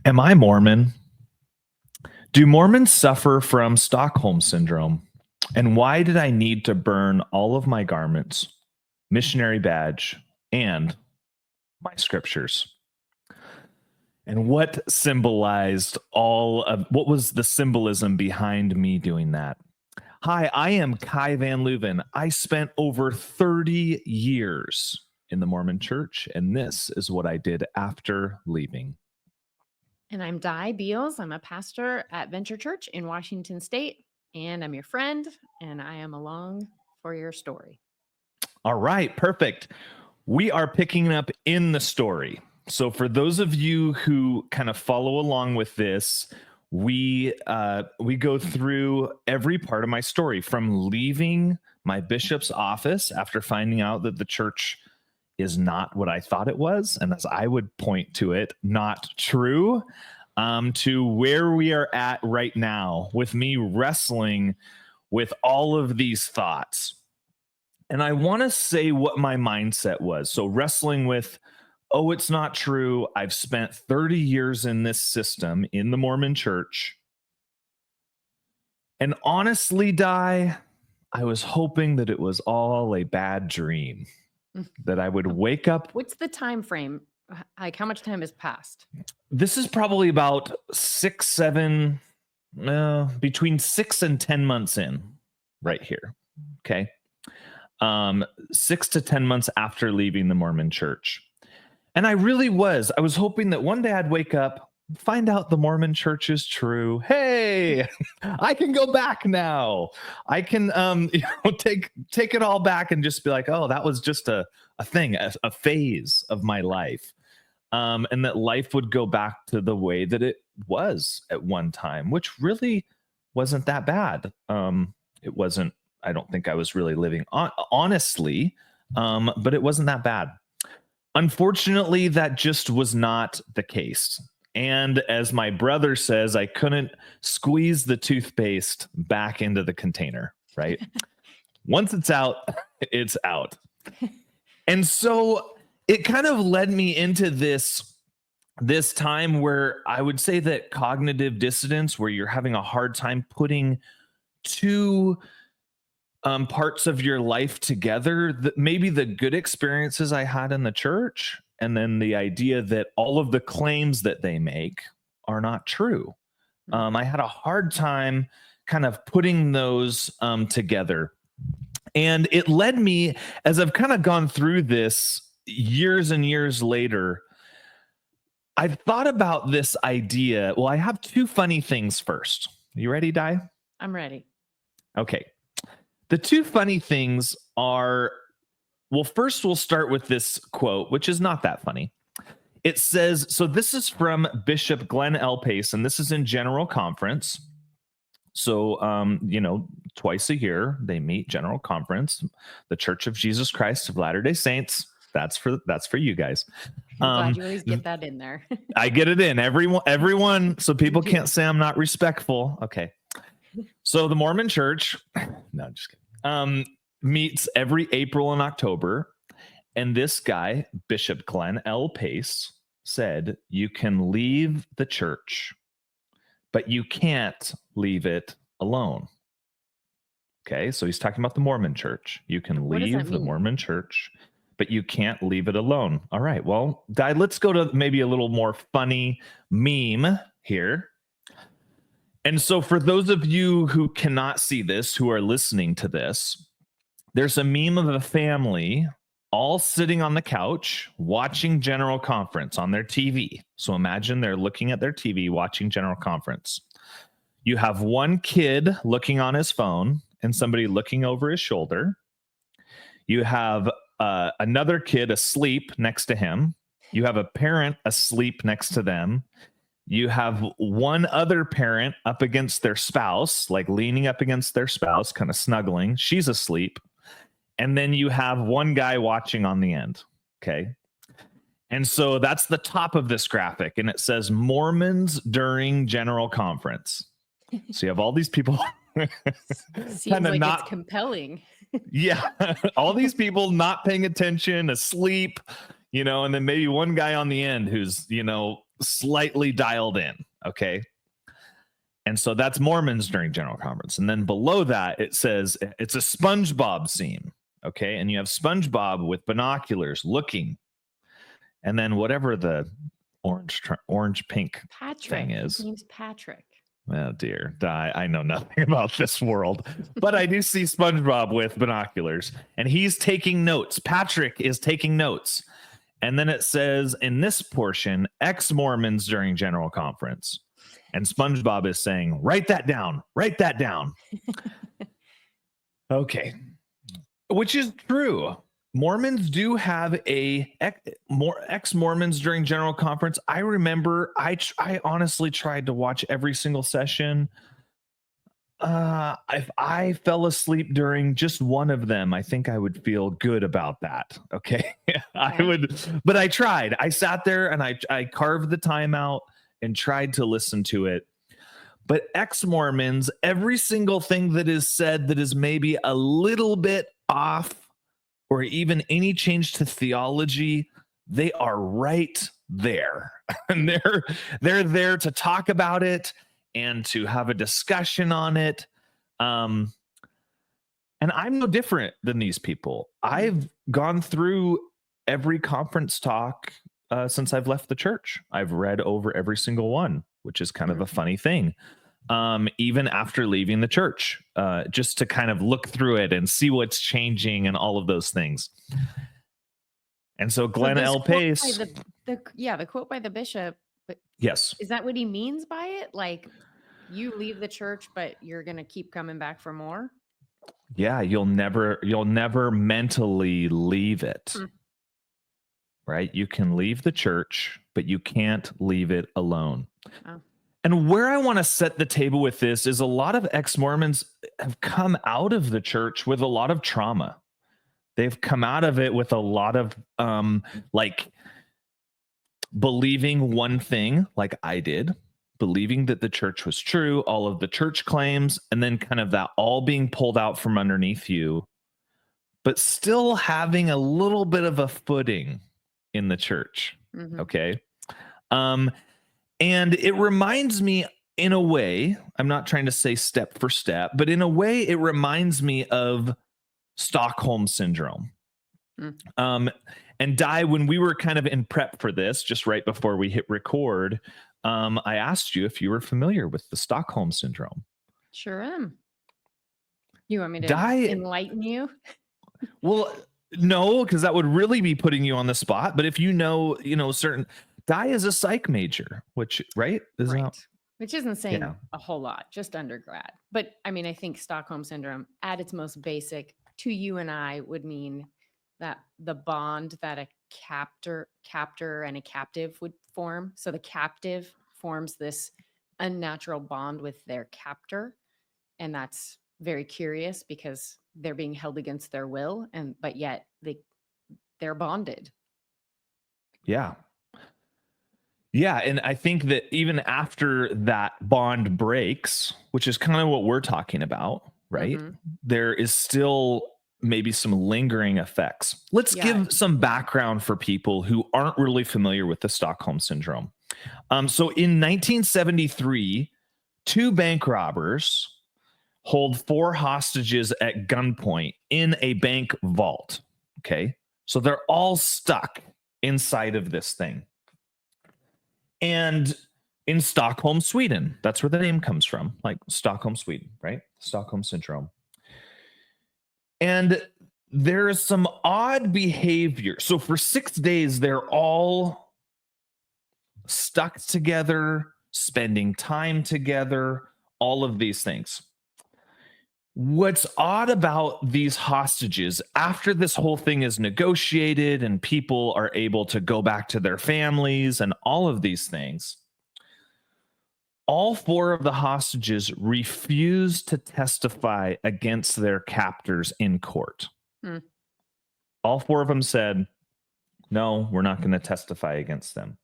Am I Mormon? Do Mormons suffer from Stockholm Syndrome? And why did I need to burn all of my garments, missionary badge, and my scriptures? And what was the symbolism behind me doing that? Hi, I am Kai Van Leuven. I spent over 30 years in the Mormon Church, and this is what I did after leaving. And I'm Di Beals. I'm a pastor at Venture Church in Washington State, and I'm your friend, and I am along for your story. All right, perfect. We are picking up in the story. So for those of you who kind of follow along with this, we go through every part of my story, from leaving my bishop's office after finding out that the church is not what I thought it was, and as I would point to it, not true, to where we are at right now with me wrestling with all of these thoughts. And I want to say what my mindset was. So wrestling with, oh, it's not true. I've spent 30 years in this system in the Mormon Church. And honestly, Di, I was hoping that it was all a bad dream, that I would wake up. What's the time frame? Like, how much time has passed? This is probably about between 6 and 10 months in right here. Okay. 6 to 10 months after leaving the Mormon Church. And I was hoping that one day I'd wake up, find out the Mormon Church is true. Hey, I can go back now. I can, take it all back and just be like, oh, that was just a thing, a phase of my life. And that life would go back to the way that it was at one time, which really wasn't that bad. It wasn't, I don't think I was really living honestly, but it wasn't that bad. Unfortunately, that just was not the case. And as my brother says, I couldn't squeeze the toothpaste back into the container, right? Once it's out, it's out. And so it kind of led me into this time where I would say that cognitive dissonance, where you're having a hard time putting two parts of your life together, maybe the good experiences I had in the church, and then the idea that all of the claims that they make are not true. I had a hard time kind of putting those together. And it led me, as I've kind of gone through this years and years later, I've thought about this idea. Well, I have two funny things first. You ready, Di? I'm ready. Okay. The two funny things are, well, first we'll start with this quote, which is not that funny. It says, so this is from Bishop Glenn L. Pace, and this is in General Conference. So, twice a year they meet, General Conference, the Church of Jesus Christ of Latter-day Saints. That's for you guys. I'm glad you always get that in there. I get it in everyone, so people can't say I'm not respectful. Okay. So the Mormon Church, no, I'm just kidding, meets every April and October. And this guy, Bishop Glenn L. Pace, said, you can leave the church, but you can't leave it alone. Okay, so he's talking about the Mormon Church. You can leave the Mormon Church, but you can't leave it alone. All right, well, Di, let's go to maybe a little more funny meme here. And so for those of you who cannot see this, who are listening to this, there's a meme of a family all sitting on the couch watching General Conference on their TV. So imagine they're looking at their TV watching General Conference. You have one kid looking on his phone and somebody looking over his shoulder. You have another kid asleep next to him. You have a parent asleep next to them. You have one other parent up against their spouse, like leaning up against their spouse, kind of snuggling. She's asleep. And then you have one guy watching on the end. Okay. And so that's the top of this graphic. And it says Mormons during General Conference. So you have all these people. Seems like it's compelling. Yeah. All these people not paying attention, asleep, and then maybe one guy on the end who's, slightly dialed in. Okay. And so that's Mormons during General Conference. And then below that, it says it's a SpongeBob scene. Okay. And you have SpongeBob with binoculars looking. And then whatever the orange pink Patrick. thing is. His name's Patrick. Oh dear. I know nothing about this world, but I do see SpongeBob with binoculars and he's taking notes. Patrick is taking notes. And then it says in this portion, ex-Mormons during General Conference. And SpongeBob is saying, write that down. Write that down. Okay. Which is true. Mormons do have more ex-Mormons during General Conference. I remember I honestly tried to watch every single session. If I fell asleep during just one of them, I think I would feel good about that. Okay. I would, but I tried. I sat there and I carved the time out and tried to listen to it. But ex-Mormons, every single thing that is said that is maybe a little bit off or even any change to theology, they are right there. And they're there to talk about it and to have a discussion on it. And I'm no different than these people. I've gone through every conference talk since I've left the church. I've read over every single one, which is kind of a funny thing. Even after leaving the church, just to kind of look through it and see what's changing and all of those things. And so Glenn L. Pace. The quote by the bishop. But yes. Is that what he means by it? Like you leave the church, but you're going to keep coming back for more? Yeah, you'll never mentally leave it. Right? You can leave the church, but you can't leave it alone. Oh. And where I want to set the table with this is a lot of ex-Mormons have come out of the church with a lot of trauma. They've come out of it with a lot of like believing one thing, like I did, believing that the church was true, all of the church claims, and then kind of that all being pulled out from underneath you, but still having a little bit of a footing in the church. Okay. And it reminds me in a way, I'm not trying to say step for step, but in a way, it reminds me of Stockholm Syndrome. And Di, when we were kind of in prep for this, just right before we hit record, I asked you if you were familiar with the Stockholm Syndrome. Sure am. You want me to enlighten you? Well, no, because that would really be putting you on the spot. But if you know certain... Di is a psych major, which, right? Which isn't saying a whole lot, just undergrad. But I mean, I think Stockholm Syndrome at its most basic to you and I would mean that the bond that a captor and a captive would form. So the captive forms this unnatural bond with their captor. And that's very curious because they're being held against their will, but yet they're bonded. Yeah. Yeah, and I think that even after that bond breaks, which is kind of what we're talking about, right? There is still maybe some lingering effects. Let's give some background for people who aren't really familiar with the Stockholm Syndrome. So in 1973, 2 bank robbers hold 4 hostages at gunpoint in a bank vault. Okay, so they're all stuck inside of this thing. And in Stockholm, Sweden, that's where the name comes from, like Stockholm, Sweden, right? Stockholm Syndrome. And there is some odd behavior. So for 6 days, they're all stuck together, spending time together, all of these things. What's odd about these hostages, after this whole thing is negotiated and people are able to go back to their families and all of these things, all 4 of the hostages refused to testify against their captors in court. All 4 of them said, no, we're not going to testify against them.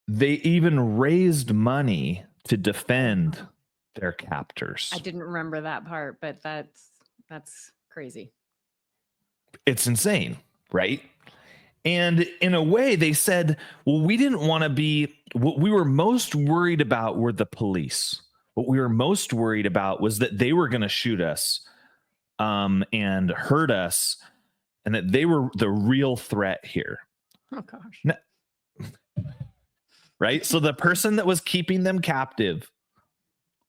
They even raised money to defend their captors. I didn't remember that part, but that's crazy. It's insane, right? And in a way, they said, well, we didn't want to be, what we were most worried about were the police. What we were most worried about was that they were going to shoot us and hurt us, and that they were the real threat here. Oh, gosh. Now, right? So the person that was keeping them captive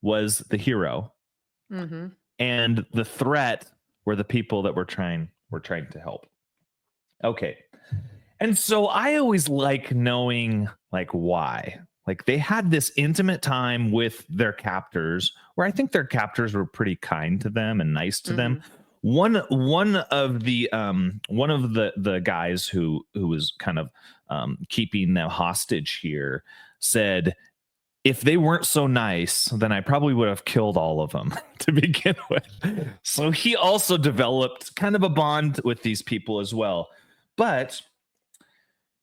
was the hero. Mm-hmm. And the threat were the people that were trying to help. Okay. And so I always like knowing like why. Like they had this intimate time with their captors where I think their captors were pretty kind to them and nice to them. One of the guys who was kind of keeping them hostage here said, if they weren't so nice, then I probably would have killed all of them to begin with. So he also developed kind of a bond with these people as well. But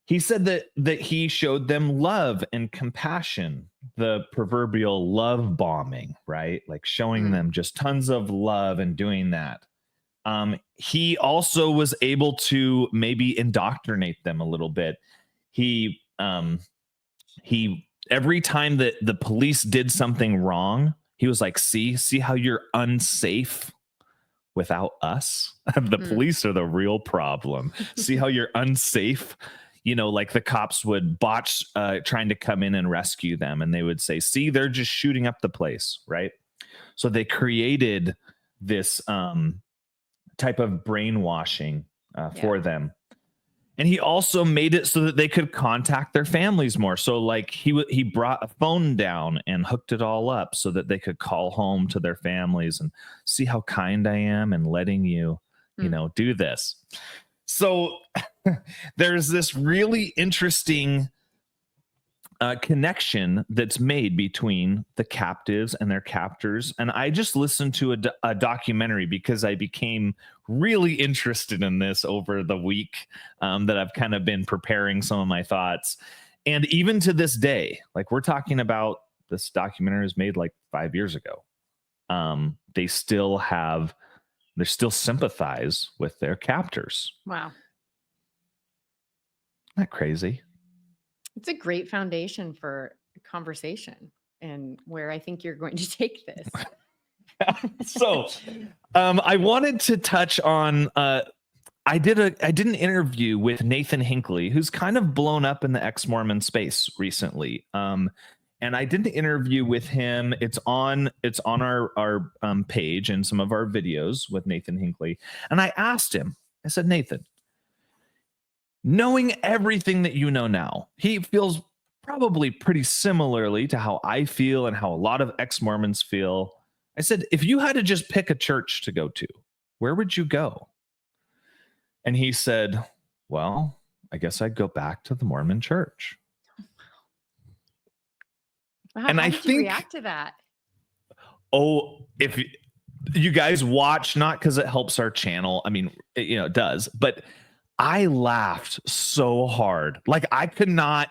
he said that he showed them love and compassion, the proverbial love bombing, right? Like showing them just tons of love and doing that. He also was able to maybe indoctrinate them a little bit. He every time that the police did something wrong, he was like, see how you're unsafe without us? The police are the real problem. See how you're unsafe? You know, like the cops would botch trying to come in and rescue them. And they would say, see, they're just shooting up the place, right? So they created this type of brainwashing for them. And he also made it so that they could contact their families more. So like he brought a phone down and hooked it all up so that they could call home to their families and see how kind I am and letting you, you know, do this. So there's this really interesting connection that's made between the captives and their captors. And I just listened to a documentary because I became really interested in this over the week that I've kind of been preparing some of my thoughts. And even to this day, like we're talking about, this documentary was made like 5 years ago. They still sympathize with their captors. Wow. Isn't that crazy? It's a great foundation for conversation and where I think you're going to take this. So I wanted to touch on I did an interview with Nathan Hinckley, who's kind of blown up in the ex-Mormon space recently. And I did an interview with him. It's on our page and some of our videos with Nathan Hinckley. And I asked him, I said, Nathan, knowing everything that you know now, he feels probably pretty similarly to how I feel and how a lot of ex-Mormons feel. I said, if you had to just pick a church to go to, where would you go? And he said, well, I guess I'd go back to the Mormon Church. Wow, and how I did think you react to that? Oh, if you guys watch, not because it helps our channel, I mean, it does, but I laughed so hard. Like I could not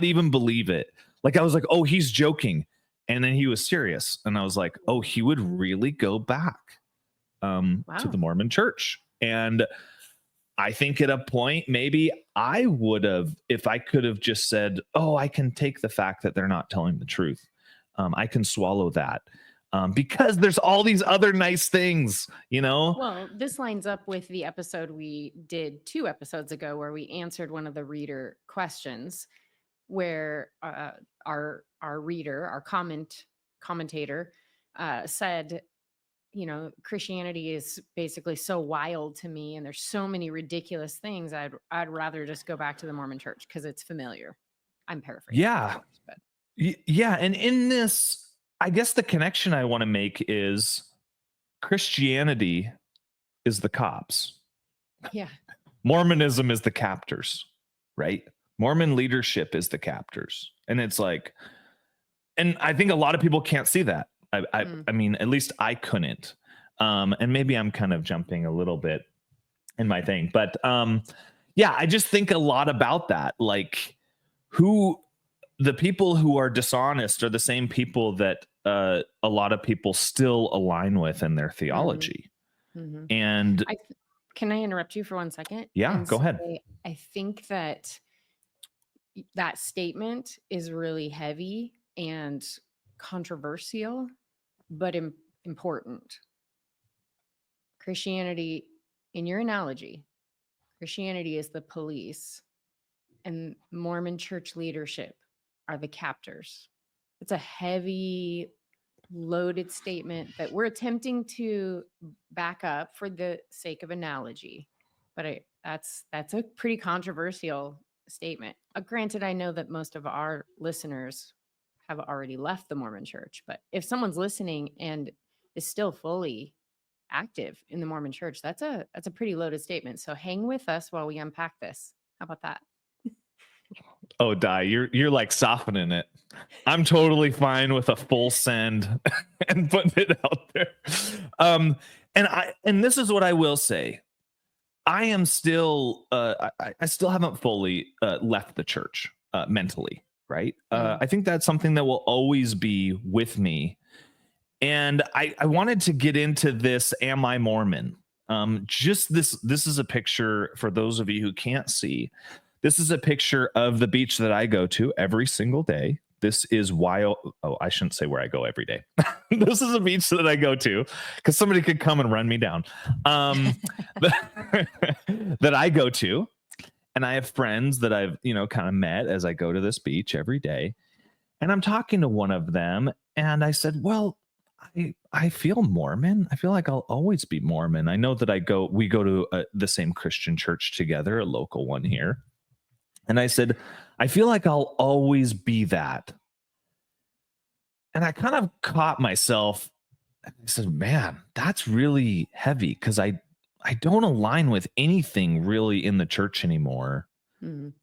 even believe it. Like I was like, oh, he's joking. And then he was serious. And I was like, oh, he would really go back to the Mormon Church. And I think at a point, maybe I would have, if I could have just said, oh, I can take the fact that they're not telling the truth. I can swallow that. Because there's all these other nice things, Well, this lines up with the episode we did 2 episodes ago where we answered one of the reader questions where our reader, our commentator said, Christianity is basically so wild to me and there's so many ridiculous things. I'd rather just go back to the Mormon Church because it's familiar. I'm paraphrasing. Yeah. Of course, but. Yeah. And in this, I guess the connection I want to make is Christianity is the cops. Yeah. Mormonism is the captors, right? Mormon leadership is the captors. And it's like, and I think a lot of people can't see that. I mean, at least I couldn't. And maybe I'm kind of jumping a little bit in my thing, but yeah, I just think a lot about that. Like the people who are dishonest are the same people that a lot of people still align with in their theology. Mm-hmm. And can I interrupt you for 1 second? Yeah, go ahead. I I think that that statement is really heavy and controversial, but important. Christianity, in your analogy, Christianity is the police and Mormon church leadership are the captors. It's a heavy, loaded statement that we're attempting to back up for the sake of analogy. But that's a pretty controversial statement. Granted, I know that most of our listeners have already left the Mormon Church, but if someone's listening and is still fully active in the Mormon Church, that's a pretty loaded statement. So hang with us while we unpack this. How about that? Oh, Di, you're like softening it. I'm totally fine with a full send and putting it out there. And this is what I will say. I am still I still haven't fully left the church mentally, right? I think that's something that will always be with me. And I wanted to get into this. Am I Mormon? Just this is a picture for those of you who can't see. This is a picture of the beach that I go to every single day. This is I shouldn't say where I go every day. This is a beach that I go to because somebody could come and run me down. That I go to, and I have friends that I've kind of met as I go to this beach every day. And I'm talking to one of them, and I said, "Well, I feel Mormon. I feel like I'll always be Mormon. I know that we go to the same Christian church together, a local one here." And I said, "I feel like I'll always be that." And I kind of caught myself. I said, "Man, that's really heavy," because I don't align with anything really in the church anymore,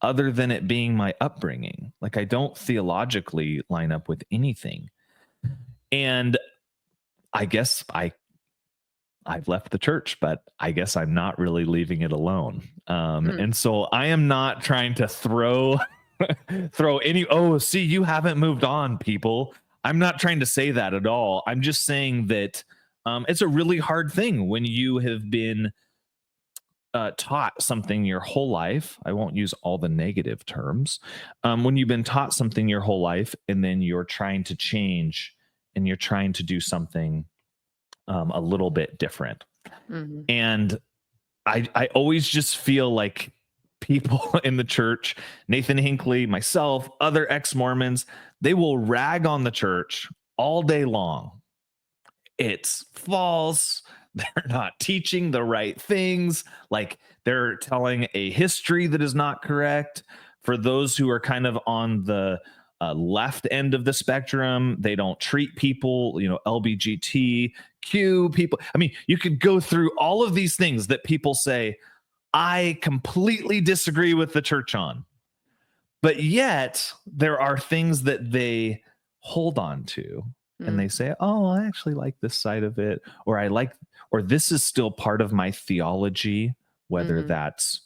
other than it being my upbringing. Like, I don't theologically line up with anything. And I guess I've left the church, but I guess I'm not really leaving it alone. And so I am not trying to throw any, "Oh, see, you haven't moved on, people." I'm not trying to say that at all. I'm just saying that it's a really hard thing when you have been taught something your whole life. I won't use all the negative terms. When you've been taught something your whole life, and then you're trying to change and you're trying to do something a little bit different. And I always just feel like people in the church, Nathan Hinckley, myself, other ex-Mormons, they will rag on the church all day long. It's false. They're not teaching the right things. Like, they're telling a history that is not correct. For those who are kind of on the left end of the spectrum, they don't treat people, LBGTQ people. I mean, you could go through all of these things that people say, I completely disagree with the church on. But yet there are things that they hold on to, and they say, "Oh, I actually like this side of it," or this is still part of my theology, whether that's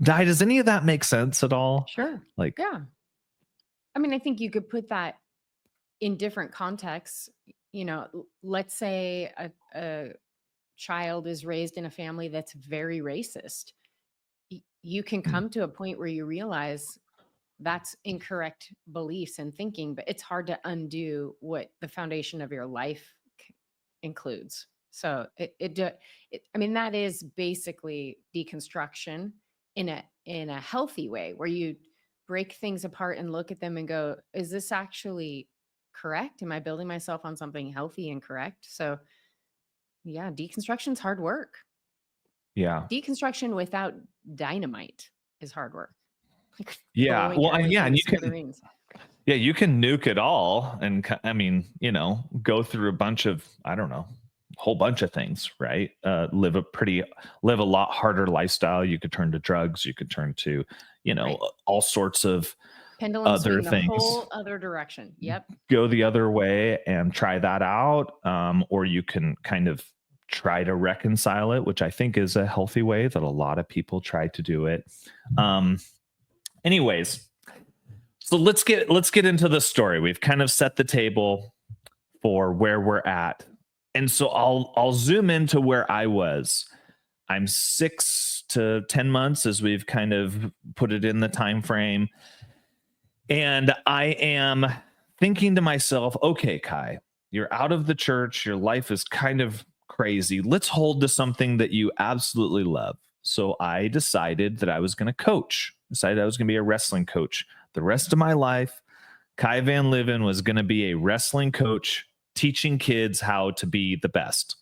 does any of that make sense at all? Sure. Like, yeah. I mean, I think you could put that in different contexts. Let's say a child is raised in a family that's very racist. You can come to a point where you realize that's incorrect beliefs and thinking, but it's hard to undo what the foundation of your life includes. So I mean, that is basically deconstruction in a healthy way, where you break things apart and look at them and go, is this actually correct? Am I building myself on something healthy and correct? So yeah, deconstruction's hard work. Yeah. Deconstruction without dynamite is hard work. Yeah. Well, and you can nuke it all. And I mean, go through a whole bunch of things, right? Live a lot harder lifestyle. You could turn to drugs. You could turn to, right, all sorts of pendulum other swing things. The whole other direction. Yep. Go the other way and try that out. Or you can kind of try to reconcile it, which I think is a healthy way that a lot of people try to do it. Anyways, so let's get into the story. We've kind of set the table for where we're at. And so I'll zoom into where I was. I'm 6 to 10 months, as we've kind of put it in the time frame. And I am thinking to myself, okay, Kai, you're out of the church. Your life is kind of crazy. Let's hold to something that you absolutely love. So I decided that I was going to coach, decided I was going to be a wrestling coach. The rest of my life, Kai Van Leuven was going to be a wrestling coach, teaching kids how to be the best.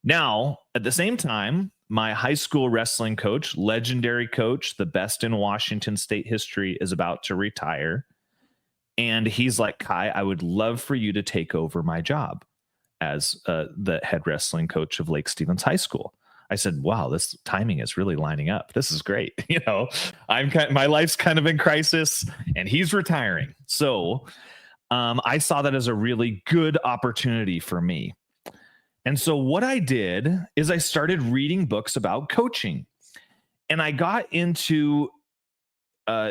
Now, at the same time, my high school wrestling coach, legendary coach, the best in Washington state history, is about to retire. And he's like, Kai, I would love for you to take over my job as the head wrestling coach of Lake Stevens High School. I said, wow, this timing is really lining up. This is great. My life's kind of in crisis and he's retiring. So I saw that as a really good opportunity for me. And so what I did is I started reading books about coaching, and I got into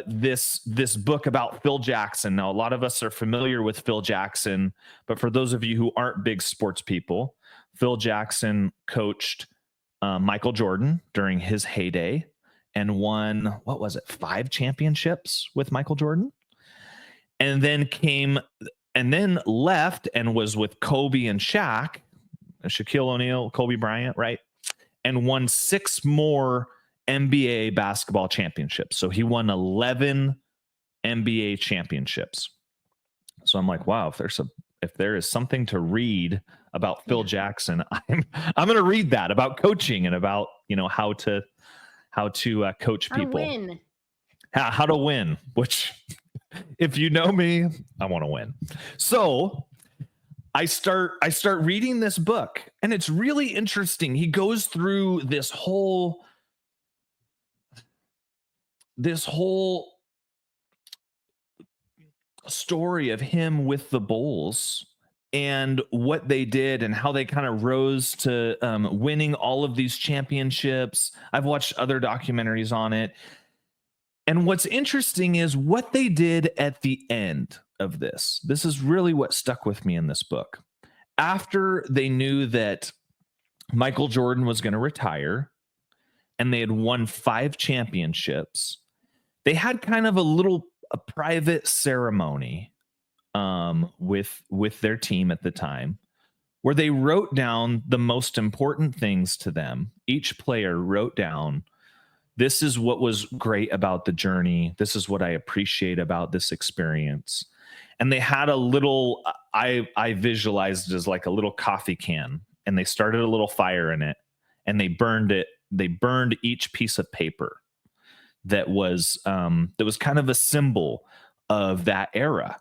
this book about Phil Jackson. Now, a lot of us are familiar with Phil Jackson, but for those of you who aren't big sports people, Phil Jackson coached Michael Jordan during his heyday and won, 5 championships with Michael Jordan, and then left and was with Kobe and Shaq, Shaquille O'Neal, Kobe Bryant, right? And won 6 more NBA basketball championships. So he won 11 NBA championships. So I'm like, wow, if there is something to read about Phil Jackson, I'm going to read that about coaching and about, how to coach people. How to win, which if you know me, I want to win. So I start reading this book, and it's really interesting. He goes through this whole story of him with the Bulls and what they did and how they kind of rose to winning all of these championships. I've watched other documentaries on it. And what's interesting is what they did at the end of this. This is really what stuck with me in this book. After they knew that Michael Jordan was going to retire and they had won 5 championships, they had kind of a private ceremony with their team at the time, where they wrote down the most important things to them. Each player wrote down, this is what was great about the journey. This is what I appreciate about this experience. And they had a little, I visualized it as like a little coffee can, and they started a little fire in it, and they burned it. They burned each piece of paper that was kind of a symbol of that era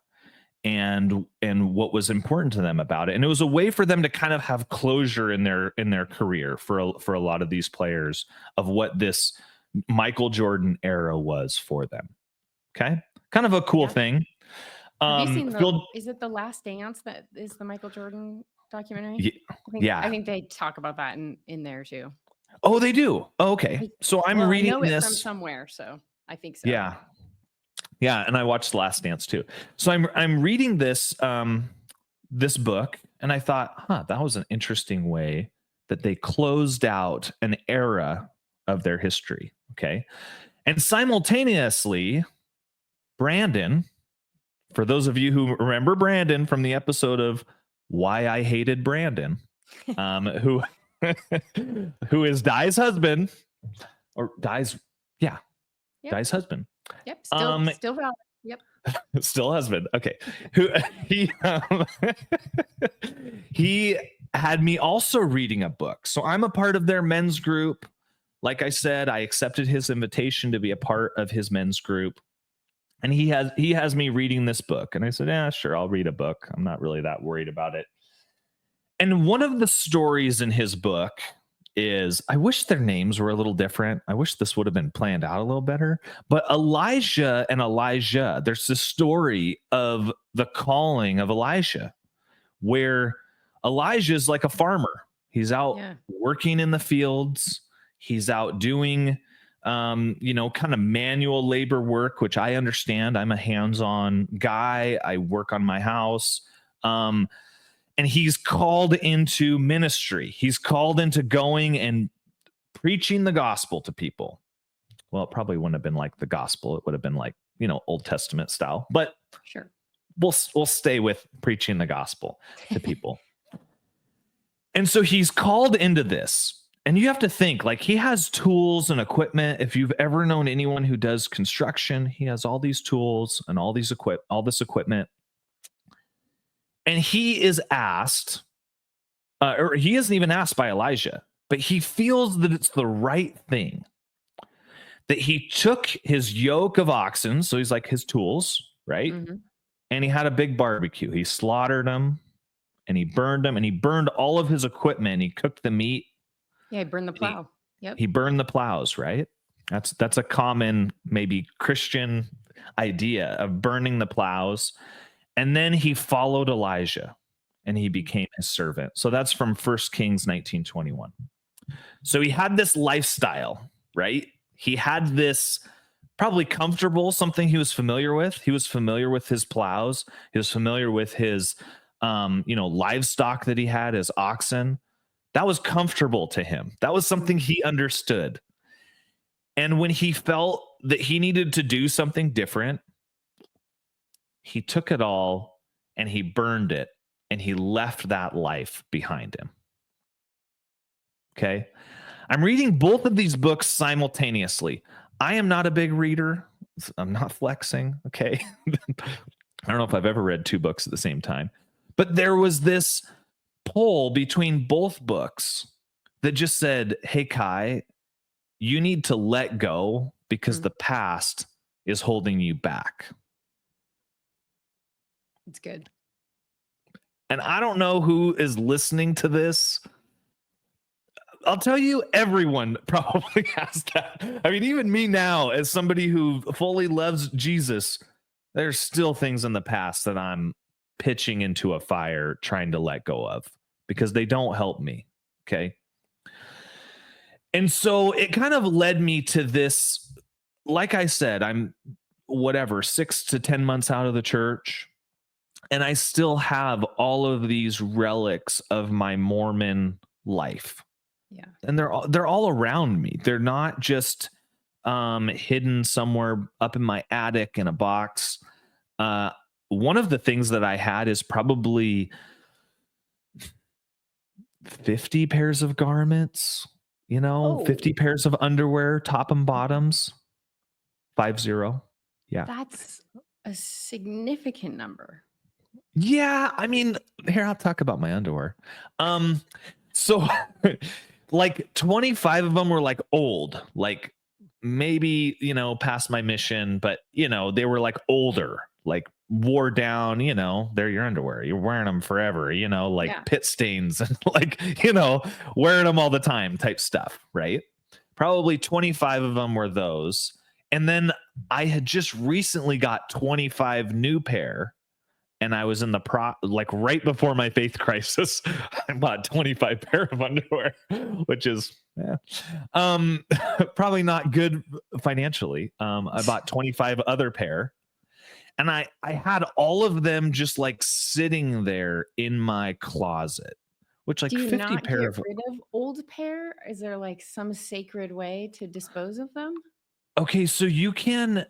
and what was important to them about it. And it was a way for them to kind of have closure in their career for a lot of these players of what this Michael Jordan era was for them. Okay. Kind of a cool thing. Have you seen is it The Last Dance that is the Michael Jordan documentary? I think they talk about that in there too. Oh, they do. Oh, okay. So I'm reading I know this from somewhere, so I think so. Yeah. Yeah, and I watched The Last Dance too. So I'm reading this this book, and I thought, that was an interesting way that they closed out an era of their history. Okay. And simultaneously, Brandon, for those of you who remember Brandon from the episode of Why I Hated Brandon, who is Di's husband, or Di's husband. Yep. Still valid. Yep. Still husband. Okay. He had me also reading a book. So I'm a part of their men's group. Like I said, I accepted his invitation to be a part of his men's group. And he has me reading this book. And I said, yeah, sure, I'll read a book. I'm not really that worried about it. And one of the stories in his book is, I wish their names were a little different. I wish this would have been planned out a little better. But Elijah and Elijah, there's this story of the calling of Elijah, where Elijah is like a farmer. He's out working in the fields. He's out doing, kind of manual labor work, which I understand. I'm a hands-on guy. I work on my house. And he's called into ministry. He's called into going and preaching the gospel to people. Well, it probably wouldn't have been like the gospel. It would have been like, Old Testament style, but Sure. we'll stay with preaching the gospel to people. And so he's called into this. And you have to think, like, he has tools and equipment. If you've ever known anyone who does construction, he has all these tools and all this equipment. And he is asked, or he isn't even asked by Elijah, but he feels that it's the right thing. That he took his yoke of oxen, so he's like his tools, right? Mm-hmm. And he had a big barbecue. He slaughtered them and he burned them, and he burned all of his equipment. He cooked the meat. Yeah, he burned the plow. Yep. He burned the plows, right? That's a common, maybe Christian idea of burning the plows. And then he followed Elijah and he became his servant. So that's from 1 Kings 19:21. So he had this lifestyle, right? He had this probably comfortable, something he was familiar with. He was familiar with his plows. He was familiar with his, livestock that he had, his oxen. That was comfortable to him. That was something he understood. And when he felt that he needed to do something different, he took it all and he burned it and he left that life behind him. Okay. I'm reading both of these books simultaneously. I am not a big reader. I'm not flexing. Okay. I don't know if I've ever read two books at the same time, but there was this pull between both books that just said, hey, Kai, you need to let go because the past is holding you back. It's good. And I don't know who is listening to this. I'll tell you, everyone probably has that. I mean, even me now, as somebody who fully loves Jesus, there's still things in the past that I'm pitching into a fire trying to let go of because they don't help me. Okay. And so it kind of led me to this. Like I said, I'm 6 to 10 months out of the church, and I still have all of these relics of my Mormon life. Yeah. And they're all around me. They're not just hidden somewhere up in my attic in a box. One of the things that I had is probably 50 pairs of garments, 50 pairs of underwear, top and bottoms, 50. Yeah. That's a significant number. Yeah. I mean, here, I'll talk about my underwear. So like 25 of them were like old, like maybe, past my mission, but they were like older, like wore down, they're your underwear. You're wearing them forever, pit stains and like, wearing them all the time type stuff. Right. Probably 25 of them were those. And then I had just recently got 25 new pair. And I was in the right before my faith crisis, I bought 25 pair of underwear, which is probably not good financially. I bought 25 other pair, and I had all of them just like sitting there in my closet, which like do you 50 not pair get of rid of old pair? Is there like some sacred way to dispose of them? Okay, so you can.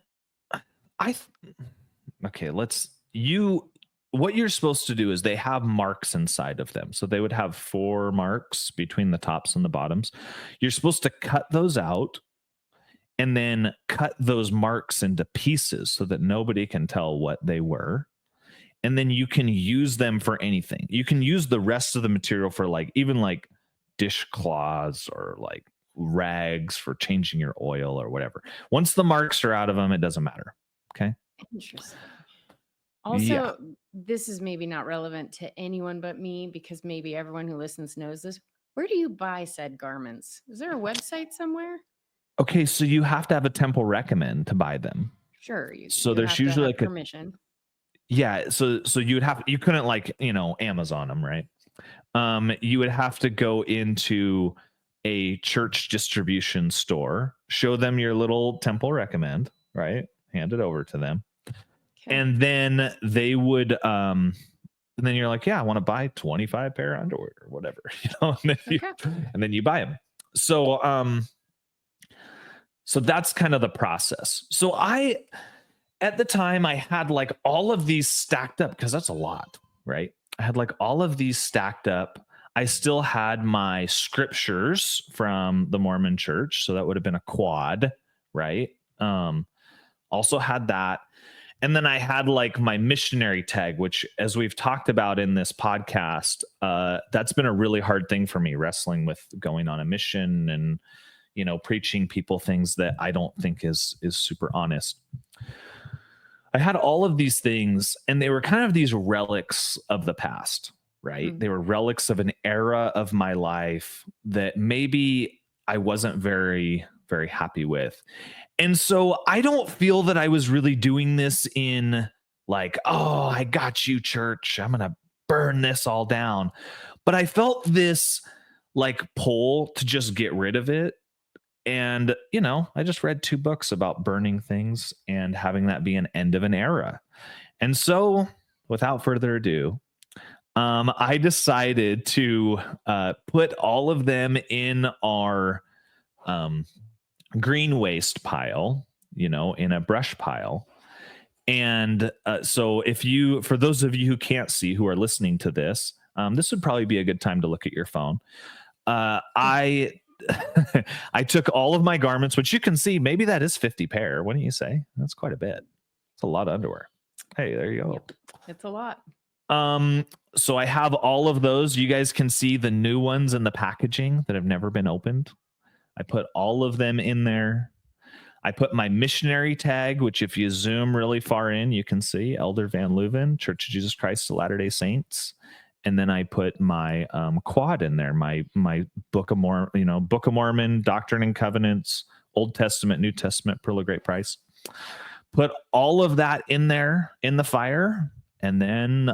What you're supposed to do is they have marks inside of them. So they would have 4 marks between the tops and the bottoms. You're supposed to cut those out and then cut those marks into pieces so that nobody can tell what they were. And then you can use them for anything. You can use the rest of the material for even dishcloths or like rags for changing your oil or whatever. Once the marks are out of them, it doesn't matter. Okay. Interesting. Also, this is maybe not relevant to anyone but me because maybe everyone who listens knows this. Where do you buy said garments? Is there a website somewhere? Okay, so you have to have a temple recommend to buy them. Sure. So there's usually like permission. So you couldn't Amazon them, right? You would have to go into a church distribution store, show them your little temple recommend, right? Hand it over to them. Okay. And then they would, and then you're like, yeah, I want to buy 25 pair of underwear or whatever, and then you buy them. So that's kind of the process. So at the time I had like all of these stacked up, because that's a lot, right? I had like all of these stacked up. I still had my scriptures from the Mormon Church, so that would have been a quad, right? Also had that. And then I had like my missionary tag, which, as we've talked about in this podcast, that's been a really hard thing for me, wrestling with going on a mission and, you know, preaching people things that I don't think is super honest. I had all of these things, and they were kind of these relics of the past, right? Mm. They were relics of an era of my life that maybe I wasn't very, very happy with. And so I don't feel that I was really doing this in like, oh, I got you, church, I'm going to burn this all down. But I felt this like pull to just get rid of it. And, you know, I just read 2 books about burning things and having that be an end of an era. And so, without further ado, I decided to put all of them in our green waste pile, you know, in a brush pile. And so for those of you who can't see, who are listening to this, this would probably be a good time to look at your phone. I took all of my garments, which you can see, maybe that is 50 pair. What do you say? That's quite a bit. It's a lot of underwear. Hey, there you go. Yep, it's a lot. So I have all of those. You guys can see the new ones in the packaging that have never been opened. I put all of them in there. I put my missionary tag, which if you zoom really far in, you can see Elder Van Leuven, Church of Jesus Christ of Latter-day Saints. And then I put my quad in there, my Book of Mormon, Doctrine and Covenants, Old Testament, New Testament, Pearl of Great Price. Put all of that in there in the fire, and then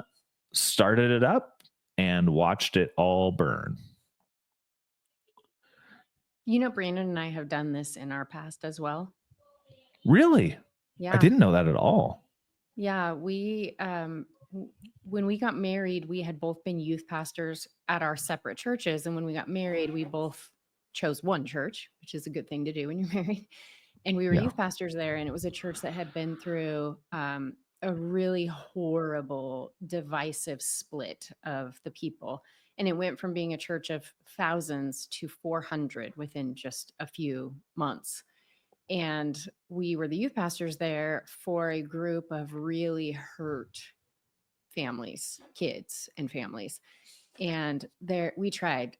started it up and watched it all burn. You know, Brandon and I have done this in our past as well. Really? Yeah. I didn't know that at all. Yeah, we when we got married, we had both been youth pastors at our separate churches, and when we got married, we both chose one church, which is a good thing to do when you're married. And we were youth pastors there, and it was a church that had been through a really horrible, divisive split of the people. And it went from being a church of thousands to 400 within just a few months. And we were the youth pastors there for a group of really hurt families, kids and families. And there we tried.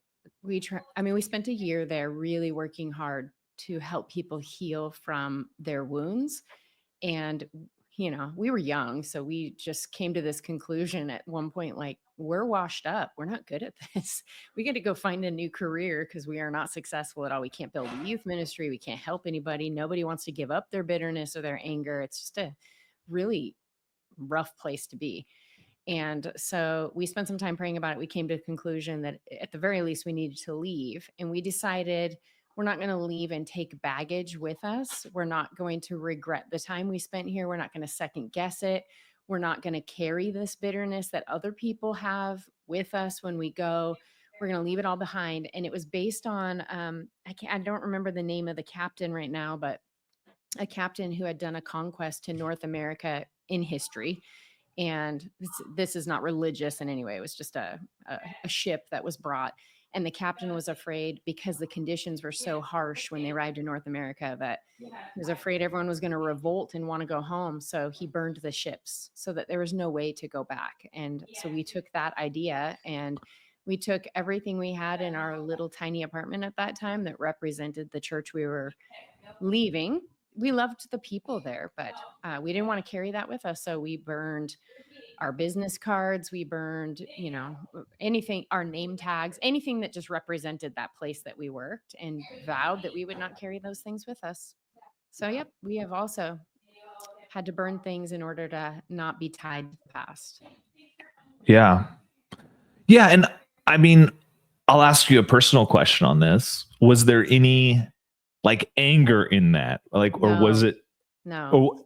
I mean, we spent a year there really working hard to help people heal from their wounds. And, you know, we were young, so we just came to this conclusion at one point, like, we're washed up. We're not good at this. We got to go find a new career because we are not successful at all. We can't build a youth ministry. We can't help anybody. Nobody wants to give up their bitterness or their anger. It's just a really rough place to be. And so we spent some time praying about it. We came to the conclusion that at the very least we needed to leave. And we decided we're not going to leave and take baggage with us. We're not going to regret the time we spent here. We're not going to second guess it. We're not going to carry this bitterness that other people have with us when we go. We're going to leave it all behind. And it was based on, I don't remember the name of the captain right now, but a captain who had done a conquest to North America in history. And this is not religious in any way. It was just a ship that was brought. And the captain was afraid, because the conditions were so harsh when they arrived in North America, that he was afraid everyone was going to revolt and want to go home. So he burned the ships so that there was no way to go back. And so we took that idea and we took everything we had in our little tiny apartment at that time that represented the church we were leaving. We loved the people there, but we didn't want to carry that with us. So we burned our business cards. We burned, you know, anything, our name tags, anything that just represented that place that we worked, and vowed that we would not carry those things with us. So, yep, we have also had to burn things in order to not be tied to the past. Yeah. Yeah. And I mean, I'll ask you a personal question on this. Was there any like anger in that? Like, or was it? No. Oh,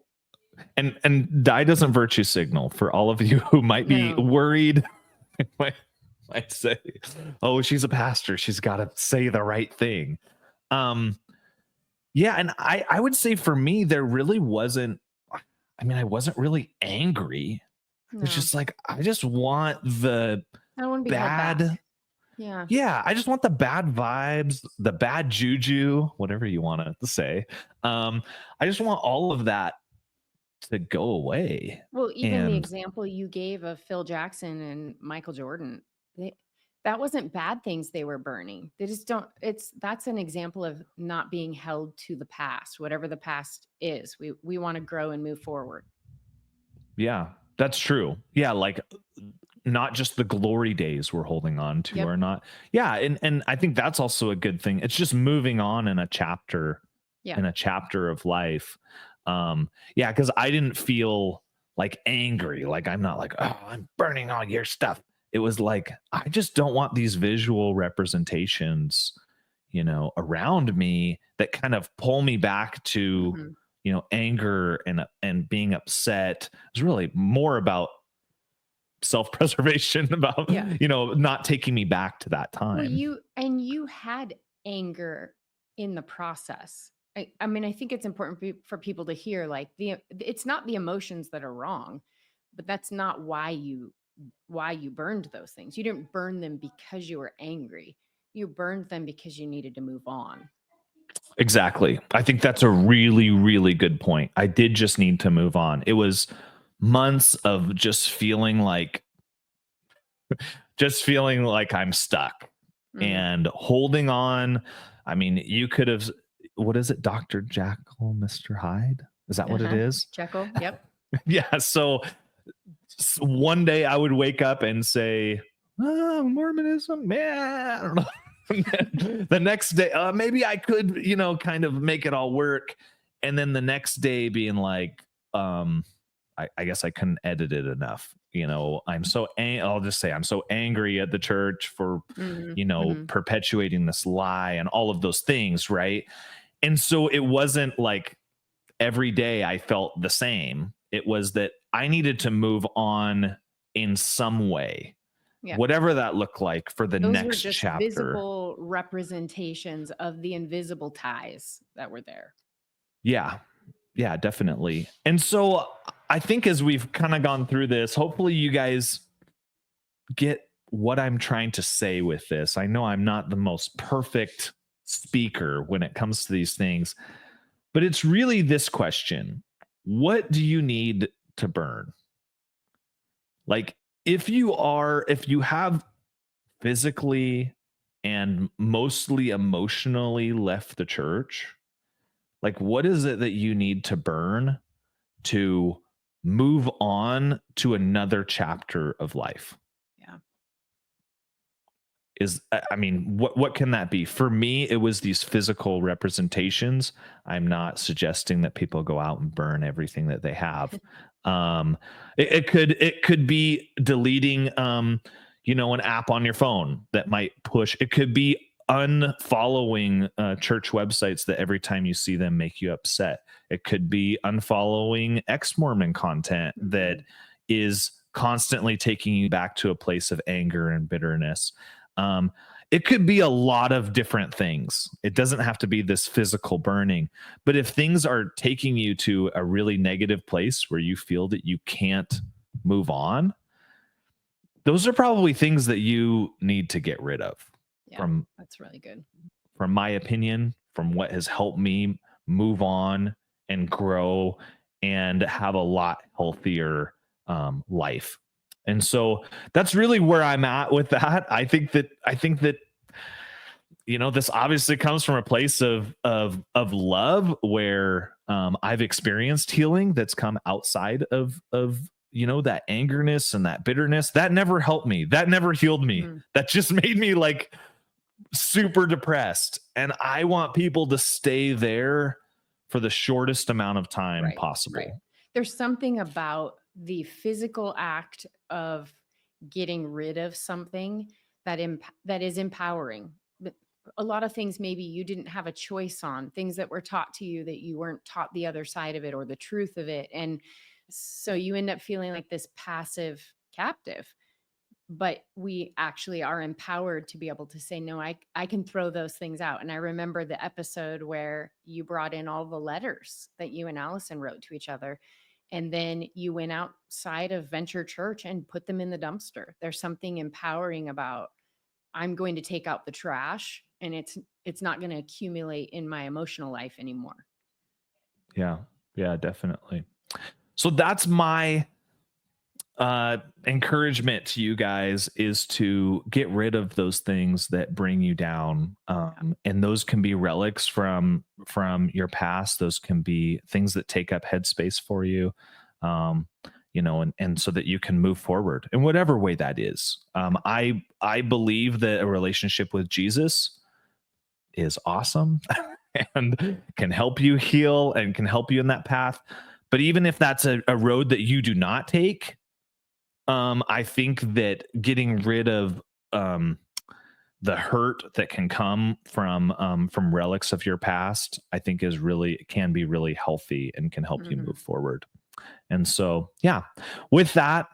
and die doesn't virtue signal for all of you who might be worried. I'd say, oh, she's a pastor. She's got to say the right thing. Um, yeah. And I would say for me, there really wasn't, I mean, I wasn't really angry. It's No, just like, I just want the I don't want to be held bad. back. Yeah. Yeah. I just want the bad vibes, the bad juju, whatever you want to say. I just want all of that to go away. Well, even the And example you gave of Phil Jackson and Michael Jordan, they, that wasn't bad things they were burning. They just don't, that's an example of not being held to the past, whatever the past is. We want to grow and move forward. yeah, that's true. Yeah. Like not just the glory days we're holding on to Yep. or not. Yeah. And I think that's also a good thing. It's just moving on in a chapter, Yeah. in a chapter of life. Yeah. Cause I didn't feel like angry. Like I'm not like, oh, I'm burning all your stuff. It was like, I just don't want these visual representations, around me that kind of pull me back to, Mhm. anger and being upset. It's really more about self-preservation, about, Yeah. not taking me back to that Well, time. you had anger in the process. I mean, I think it's important for people to hear like it's not the emotions that are wrong, but that's not why you burned those things. You didn't burn them because you were angry. You burned them because you needed to move on. Exactly. I think that's a really, really good point. I did just need to move on. It was months of just feeling like I'm stuck Mm. and holding on. I mean, you could have, what is it? Dr. Jekyll, Mr. Hyde? Is that what it Uh-huh. is? Jekyll. Yep. Yeah. So one day I would wake up and say, oh, Mormonism, man, I don't know. The next day, maybe I could, kind of make it all work. And then the next day being like, I guess I couldn't edit it enough. I'll just say I'm so angry at the church for, Mhm. Mhm. perpetuating this lie and all of those things. Right. And so it wasn't like every day I felt the same. It was that I needed to move on in some way, Yeah. whatever that looked like for the Those were next just chapter. visible representations of the invisible ties that were there. Yeah. Yeah, definitely. And so I think as we've kind of gone through this, hopefully you guys get what I'm trying to say with this. I know I'm not the most perfect speaker when it comes to these things, but it's really this question: what do you need to burn? Like, if you have physically and mostly emotionally left the church, like, what is it that you need to burn to move on to another chapter of life? Yeah. I mean, what can that be? For me, it was these physical representations. I'm not suggesting that people go out and burn everything that they have. It could be deleting an app on your phone that might push. It could be unfollowing church websites that every time you see them make you upset. It could be unfollowing ex-Mormon content that is constantly taking you back to a place of anger and bitterness. It could be a lot of different things. It doesn't have to be this physical burning, but if things are taking you to a really negative place where you feel that you can't move on, those are probably things that you need to get rid of. Yeah. From That's really good. my opinion, from what has helped me move on and grow and have a lot healthier life. And so that's really where I'm at with that. I think that this obviously comes from a place of love, where I've experienced healing that's come outside of that angerness and that bitterness. That never helped me. That never healed me. Mhm. That just made me like super depressed. And I want people to stay there for the shortest amount of time Right. possible. Right. There's something about the physical act of getting rid of something that is empowering. But a lot of things maybe you didn't have a choice on, things that were taught to you that you weren't taught the other side of it or the truth of it. And so you end up feeling like this passive captive. but we actually are empowered to be able to say, no, I can throw those things out. And I remember the episode where you brought in all the letters that you and Allison wrote to each other. And then you went outside of Venture Church and put them in the dumpster. There's something empowering about, I'm going to take out the trash, and it's not going to accumulate in my emotional life anymore. Yeah, definitely. So that's my encouragement to you guys, is to get rid of those things that bring you down. And those can be relics from your past. Those can be things that take up headspace for you. And so that you can move forward in whatever way that is. I believe that a relationship with Jesus is awesome and can help you heal and can help you in that path. But even if that's a road that you do not take, I think that getting rid of the hurt that can come from relics of your past, I think can be really healthy and can help you move forward. And so, yeah, with that,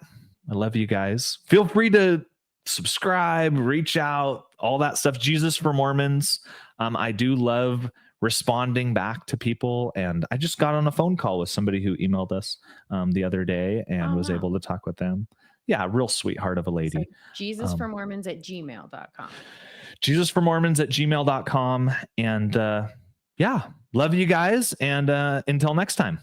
I love you guys. Feel free to subscribe, reach out, all that stuff. Jesus for Mormons. I do love responding back to people. And I just got on a phone call with somebody who emailed us the other day and was able to talk with them. Yeah, real sweetheart of a lady. So JesusForMormons@gmail.com. JesusForMormons@gmail.com. And yeah, love you guys. And until next time.